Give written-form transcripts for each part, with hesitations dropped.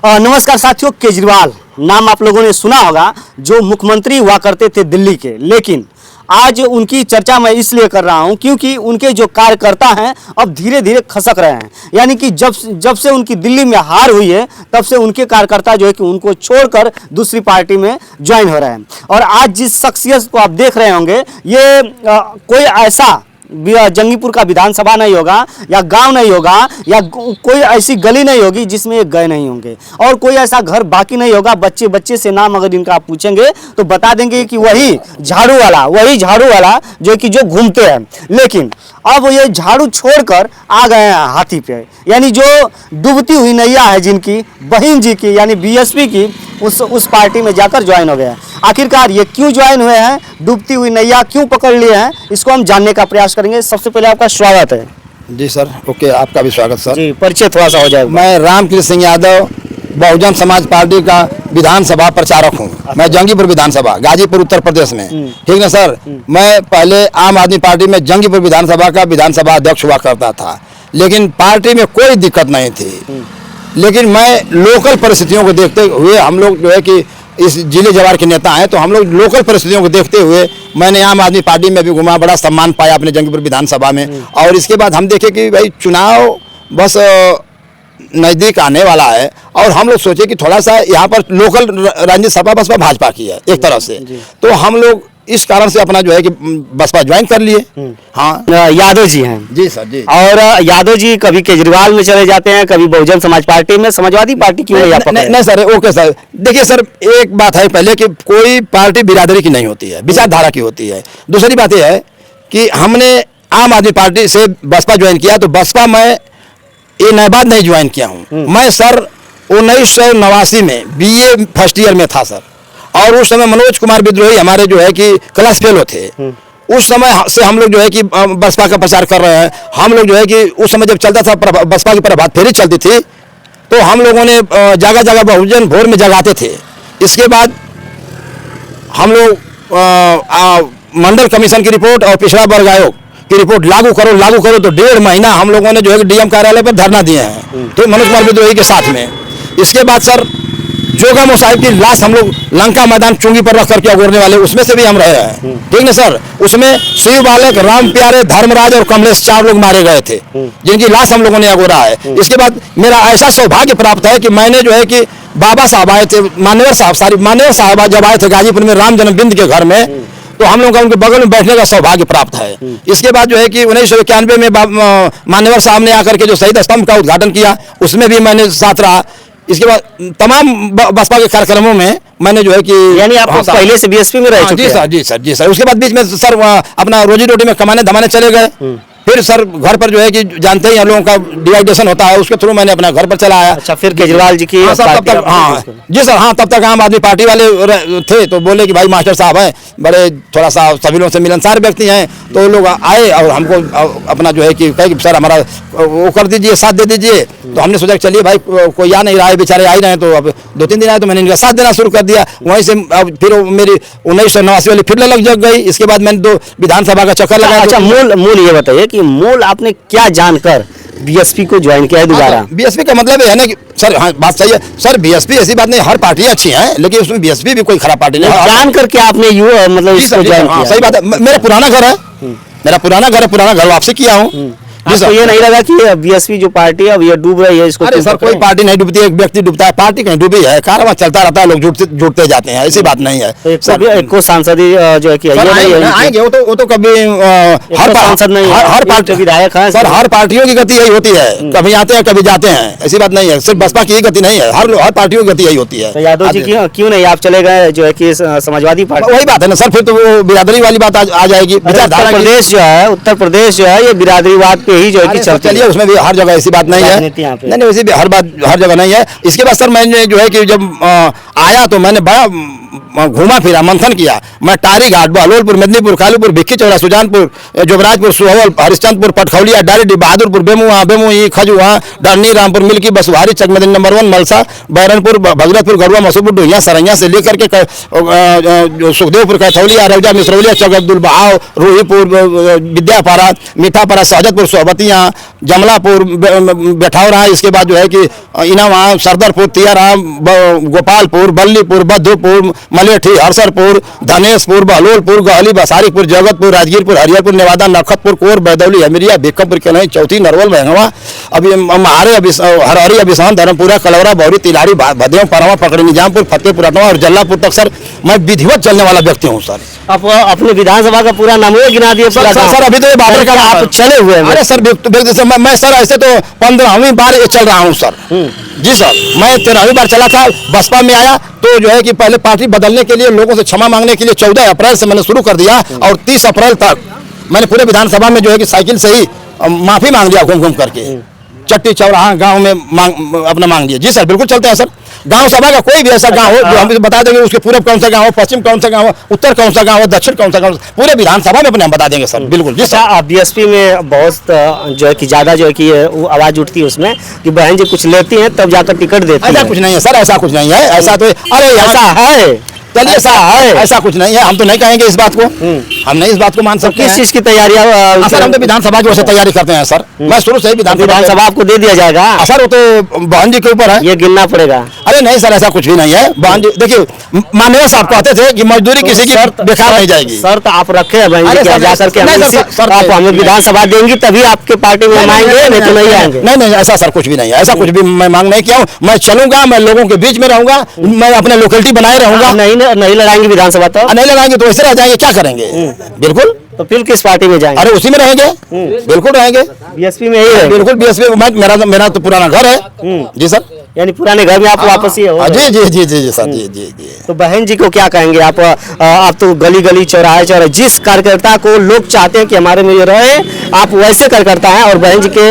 नमस्कार साथियों, केजरीवाल नाम आप लोगों ने सुना होगा, जो मुख्यमंत्री हुआ करते थे दिल्ली के। लेकिन आज उनकी चर्चा मैं इसलिए कर रहा हूं क्योंकि उनके जो कार्यकर्ता हैं अब धीरे धीरे खसक रहे हैं। यानी कि जब से उनकी दिल्ली में हार हुई है तब से उनके कार्यकर्ता जो है कि उनको छोड़कर दूसरी पार्टी में ज्वाइन हो रहे हैं। और आज जिस शख्सियत को आप देख रहे होंगे, ये कोई ऐसा जंगीपुर का विधानसभा नहीं होगा या गांव नहीं होगा या कोई ऐसी गली नहीं होगी जिसमें ये गए नहीं होंगे, और कोई ऐसा घर बाकी नहीं होगा। बच्चे बच्चे से नाम अगर इनका आप पूछेंगे तो बता देंगे कि वही झाड़ू वाला जो कि जो घूमते हैं। लेकिन अब ये झाड़ू छोड़कर आ गए हैं हाथी पे, यानी जो डूबती हुई नैया है जिनकी बहन जी की यानी बीएसपी की, उस पार्टी में जाकर ज्वाइन हो गए हैं। आखिरकार ये क्यों ज्वाइन हुए हैं, डूबती हुई नैया क्यों पकड़ लिए हैं, इसको हम जानने का प्रयास करेंगे। सबसे पहले आपका स्वागत है। जी सर, ओके, आपका भी स्वागत सर। जी, परिचय थोड़ा सा हो जाएगा। मैं रामकृष्ण सिंह यादव, बहुजन समाज पार्टी का विधानसभा प्रचारक हूँ। मैं जंगीपुर विधानसभा, गाजीपुर उत्तर प्रदेश में, ठीक ना सर। मैं पहले आम आदमी पार्टी में जंगीपुर विधानसभा का विधानसभा अध्यक्ष हुआ करता था, लेकिन पार्टी में कोई दिक्कत नहीं थी। लेकिन मैं लोकल परिस्थितियों को देखते हुए, हम लोग जो है कि इस जिले जवार के नेता हैं, तो हम लोग लोकल परिस्थितियों को देखते हुए मैंने आम आदमी पार्टी में भी घुमा, बड़ा सम्मान पाया अपने जंगीपुर विधानसभा में। और इसके बाद हम देखे कि भाई चुनाव बस नज़दीक आने वाला है, और हम लोग सोचे कि थोड़ा सा यहाँ पर लोकल राजनीतिक सभा बसपा भाजपा की है एक तरफ से, तो हम लोग इस कारण से अपना जो है कि बसपा ज्वाइन कर लिए। हाँ, यादव जी हैं। जी सर, जी। और यादव जी कभी केजरीवाल में चले जाते हैं, कभी बहुजन समाज पार्टी में। समाजवादी पार्टी क्यों नहीं सर, ओके सर। देखिए सर, एक बात है पहले कि कोई पार्टी बिरादरी की नहीं होती है, विचारधारा की होती है। दूसरी बात यह है कि हमने आम आदमी पार्टी से बसपा ज्वाइन किया, तो बसपा मैं ये नई बात नहीं ज्वाइन किया हूँ। मैं सर 1989 में बीए फर्स्ट ईयर में था सर, और उस समय मनोज कुमार विद्रोही हमारे जो है कि क्लास फेलो थे। उस समय से हम लोग जो है कि बसपा का प्रचार कर रहे हैं। हम लोग जो है कि उस समय जब चलता था बसपा की प्रभात फेरी चलती थी, तो हम लोगों ने जगह जगह बहुजन भोर में जगाते थे। इसके बाद हम लोग मंडल कमीशन की रिपोर्ट और पिछड़ा वर्ग आयोग की रिपोर्ट लागू करो, तो 1.5 महीना हम लोगों ने जो है कि डीएम कार्यालय पर धरना दिए हैं, तो मनोज कुमार विद्रोही के साथ में। इसके बाद सर जोगा साहिब की लाश हम लोग लंका मैदान चुंगी पर रख करके अगोरने वाले, उसमें से भी हम रहे हैं, ठीक ना सर। उसमें शिव बालक, राम प्यारे, धर्मराज और कमलेश 4 लोग मारे गए थे, जिनकी लाश हम लोगों ने अगोरा है। इसके बाद मेरा ऐसा सौभाग्य प्राप्त है कि मैंने जो है कि बाबा साहब आए थे, मान्यवर साहब जब आए थे गाजीपुर में राम जन्मबिंद के घर में, तो हम लोगों का उनके बगल में बैठने का सौभाग्य प्राप्त है। इसके बाद जो है कि 1991 में मान्यवर साहब ने आकर के जो शहीद स्तंभ का उद्घाटन किया, उसमें भी मैंने साथ रहा। इसके बाद तमाम बसपा के कार्यक्रमों में मैंने जो है कि, यानी आप पहले से बीएसपी में रह चुके हैं। जी सर। उसके बाद बीच में सर अपना रोजी रोटी में कमाने धमाने चले गए। फिर सर घर पर जो है कि जानते ही हम लोगों का डिवाइडेशन होता है, उसके थ्रू मैंने अपना घर पर चलाया। अच्छा, फिर केजरीवाल जी की तब तक जी सर, हाँ, तब तक आम आदमी पार्टी वाले थे, तो बोले कि भाई मास्टर साहब हैं, बड़े थोड़ा सा सभी लोगों से मिलनसार व्यक्ति हैं, तो लोग आए और हमको अपना जो है कि कहे कि सर हमारा वो कर दीजिए, साथ दे दीजिए। तो हमने सोचा चलिए भाई कोई आ नहीं रहा है, बेचारे आ ही रहे हैं, तो अब 2-3 दिन आए तो मैंने इनका साथ देना शुरू कर दिया। वहीं से अब फिर मेरी 1989 वाली फिर लग जग गई। इसके बाद मैंने 2 विधानसभा का चक्कर लगाया। अच्छा, मूल ये बताइए कि मूल आपने क्या जानकर बीएसपी को ज्वाइन किया है दोबारा? बीएसपी का मतलब है ना कि सर, हाँ बात सही है सर, बीएसपी ऐसी बात नहीं, हर पार्टी अच्छी है, लेकिन उसमें बीएसपी भी कोई खराब पार्टी नहीं है। जान करके आपने मतलब इसको ज्वाइन किया? सही बात है। मेरा पुराना घर है, पुराना घर वापसी किया हूँ। तो ये नहीं लगा कि बीएसपी जो पार्टी है अब ये डूब रही है, इसको? अरे सर, कोई पार्टी नहीं डूबती है, एक व्यक्ति डूबता है। पार्टी कहीं डूबी है, कारवां चलता रहता है, लोग जुटते जाते हैं, ऐसी बात नहीं है। एक को सांसद जो है कि आएंगे, वो तो कभी हर सांसद नहीं, हर पार्टी विधायक है सर। हर पार्टियों की गति यही होती है, कभी आते हैं कभी जाते हैं, ऐसी बात नहीं है। सिर्फ बसपा की ही गति नहीं है, हर पार्टियों की गति यही होती है। यादव जी क्यों नहीं आप चले गए जो है कि समाजवादी पार्टी? वही बात है ना सर, फिर तो वो बिरादरी वाली बात आ जाएगी। उत्तर प्रदेश जो है ये बिरादरीवाद पे ही जो है कि चलती है। उसमें भी हर जगह ऐसी बात नहीं है, नहीं वैसे भी हर जगह नहीं है। इसके बाद सर मैंने जो है कि जब आया तो मैंने बड़ा घूमा फिरा, मंथन किया। मैं टारी घाट, बहलोलपुर, मेदिनीपुर, कालूपुर, भिक्की चौड़ा, सुजानपुर, जुबराजपुर, सुहवल, हरिश्चंद्रपुर, पटखौलिया, डायरेक्ट, बहादुरपुर, बेमुआ, खजुआ, डरनी, रामपुर, मिल्की, बसवारी, चकमदीन नंबर 1, मलसा, बैरनपुर, भगीरथपुर, गरुआ, मसूरपुर, डुहिया, सरैया से लेकर के सुखदेवपुर, कैथौलिया, रौजा, मिसरौलिया, चौक अब्दुल बहाव, रूहीपुर, विद्यापारा, मीठापारा, सहजतपुर, सोहबतियाँ, जमलापुर, बैठावरा, इसके बाद जो है कि इनावा, सरदरपुर, तियारा, गोपालपुर, बल्लीपुर, बद्धुपुर, मलेठी, हरसरपुर, धनेशपुर, बहलोलपुर, गहली, बसारीपुर, जगतपुर, राजगीरपुर, हरिहरपुर, नेवादा, नखतपुर, कोर, बैदौली, अमिरिया, बेकमपुर, केलई, चौथी, नरवल, महंगवा, अभी हमारे हरहरी, अभिसान, धर्मपुरा, कलवरा, बौरी, तिलारी, भदेव, परवा, पकड़ी, निजामपुर, फतेहपुर, अटवा और जल्लापुर तक सर मैं विधिवत चलने वाला व्यक्ति हूँ सर। आप अपने विधानसभा का पूरा नाम गिना दिए सर अभी तो ये बाबर का आप चले हुए हैं। अरे सर मैं सर ऐसे तो 15वीं बार ये चल रहा हूँ सर। जी सर, मैं 13वीं बार चला था, बसपा में आया तो जो है कि पहले पार्टी बदलने के लिए लोगों से क्षमा मांगने के लिए 14 अप्रैल से मैंने शुरू कर दिया और 30 अप्रैल तक मैंने पूरे विधानसभा में जो है कि साइकिल से ही माफी मांग लिया, घूम घूम करके चट्टी चौराहा गांव में अपना मांग लिया। जी सर बिल्कुल चलते हैं सर। गांव सभा का कोई भी ऐसा गांव हो जो हम बता देंगे, उसके पूर्व कौन सा गांव हो, पश्चिम कौन सा गांव हो, उत्तर कौन सा गांव हो, दक्षिण कौन सा गांव हो, पूरे विधानसभा में अपने हम बता देंगे सर। बिल्कुल जी सर। बीएसपी में बहुत जो है कि ज्यादा जो है कि वो आवाज उठती है उसमें कि बहन जी कुछ लेती हैं तब जाकर टिकट देती है। ऐसा कुछ नहीं है सर, ऐसा कुछ नहीं है, ऐसा तो अरे ऐसा है, चलिए ऐसा है, ऐसा कुछ नहीं है, हम तो नहीं कहेंगे इस बात को, हम नहीं इस बात को मान सकते। किस चीज की तैयारियां सर? हम तो विधानसभा की वजह से तैयारी करते हैं सर। मैं शुरू से ही विधानसभा आपको दे दिया जाएगा सर, वो तो बहन जी के ऊपर है, ये गिनना पड़ेगा। अरे नहीं सर, ऐसा कुछ भी नहीं है। बहन जी देखिए, माननीय साहब कहते थे कि मजदूरी किसी की बेकार नहीं जाएगी। शर्त आप रखे हैं बहन जी जाकर के आप हमें विधानसभा देंगी तभी आपके पार्टी में आएंगे, नहीं तो नहीं आएंगे। नहीं ऐसा सर कुछ भी नहीं है, ऐसा कुछ भी मैं मांग नहीं किया हूँ। मैं चलूंगा, मैं लोगों के बीच में रहूंगा, मैं अपने लोकेलिटी बनाए रहूंगा। नहीं लड़ाएंगे विधानसभा तो नहीं लगाएंगे तो ऐसे रह जाएंगे, क्या करेंगे? बिल्कुल। तो फिर किस पार्टी में जाएंगे? अरे उसी में रहेंगे, बिल्कुल रहेंगे, बीएसपी में ही है। बिल्कुल बीएसपी में। मेरा तो पुराना घर है। जी सर, यानी पुराने घर में आप वापस ही हो? जी जी जी जी सर, जी जी जी। तो बहन जी को क्या कहेंगे आप तो गली गली चौराहे चौराहे जिस कार्यकर्ता को लोग चाहते हैं कि हमारे में ये रहे, आप वैसे कार्यकर्ता हैं और बहन जी के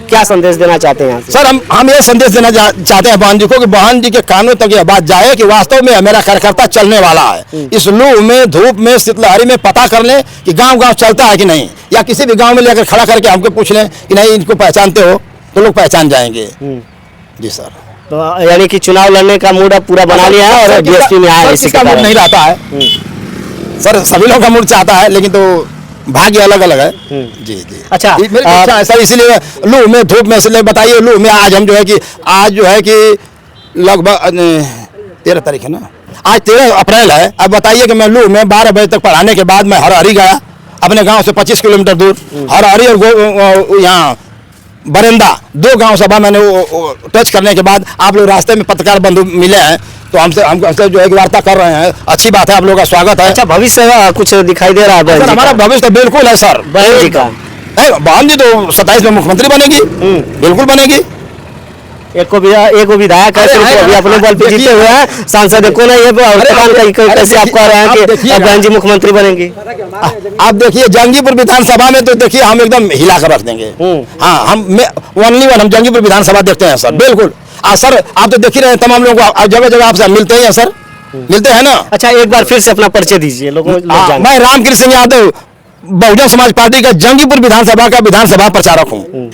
क्या संदेश देना चाहते हैं? सर हम ये संदेश देना चाहते हैं बहन जी को कि बहन जी के कानों तक ये बात जाए कि वास्तव में मेरा कार्यकर्ता चलने वाला है। इस लू में, धूप में, शीतलहरी में पता कर लें कि गांव गांव चलता है कि नहीं, या किसी भी गांव में लेकर खड़ा करके हमको पूछ लें कि नहीं इनको पहचानते हो, तो लोग पहचान जाएंगे। जी सर। तो यानी कि चुनाव लड़ने का मूड अब पूरा बना लिया है और बीएसपी में आया, इसका मूड नहीं रहता है सर, सभी लोगों का मूड चाहता है, लेकिन तो भाग्य अलग अलग है। जी जी। अच्छा ऐसा इसीलिए लू में, धूप में, इसलिए बताइए लू में आज हम जो है कि आज जो है कि लगभग 13 तारीख है ना, आज 13 अप्रैल है। अब बताइए कि मैं लू में 12 बजे तक पढ़ाने के बाद मैं हरहरी गया, अपने गांव से 25 किलोमीटर दूर। हरहरी और यहाँ बरेंदा 2 गांव सभा मैंने टच करने के बाद आप लोग रास्ते में पत्रकार बंधु मिले हैं तो हमसे जो है वार्ता कर रहे हैं। अच्छी बात है, आप लोगों का स्वागत है। अच्छा, भविष्य कुछ दिखाई दे रहा है? सर हमारा भविष्य तो बिल्कुल है सर, बहन जी का। बहन जी तो 27 में मुख्यमंत्री बनेगी, बिल्कुल बनेगी। एक विधायक है अभी अपने बल पे जीते हुए हैं, सांसद को ना ये कैसे आप कह रहे हैं कि बहन जी मुख्यमंत्री बनेंगी? आप देखिए जंगीपुर विधानसभा में तो देखिए हम एकदम हिला कर रख देंगे। हाँ, हम हम जंगीपुर विधानसभा देखते हैं सर, बिल्कुल। सर आप तो देख ही रहे हैं, तमाम लोगों को जगह जगह आपसे मिलते हैं सर, मिलते हैं ना। अच्छा, एक बार फिर से अपना परिचय दीजिए लोगों। मैं रामकृष्ण सिंह यादव, बहुजन समाज पार्टी का जंगीपुर विधानसभा का विधानसभा प्रचारक हूँ।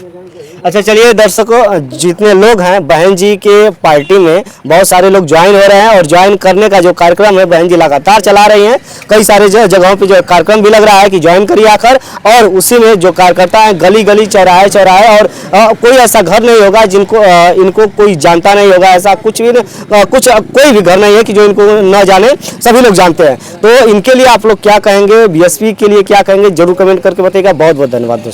अच्छा चलिए दर्शकों, जितने लोग हैं बहन जी के पार्टी में बहुत सारे लोग ज्वाइन हो रहे हैं और ज्वाइन करने का जो कार्यक्रम है बहन जी लगातार चला रही हैं। कई सारे जगहों पे जो कार्यक्रम भी लग रहा है कि ज्वाइन करिए आकर, और उसी में जो कार्यकर्ता हैं गली गली चौराहे चौराहे, और कोई ऐसा घर नहीं होगा जिनको इनको कोई जानता नहीं होगा, ऐसा कुछ भी कोई भी घर नहीं है कि जो इनको न जाने, सभी लोग जानते हैं। तो इनके लिए आप लोग क्या कहेंगे, बीएसपी के लिए क्या कहेंगे, जरूर कमेंट करके बताइएगा। बहुत बहुत धन्यवाद दोस्तों।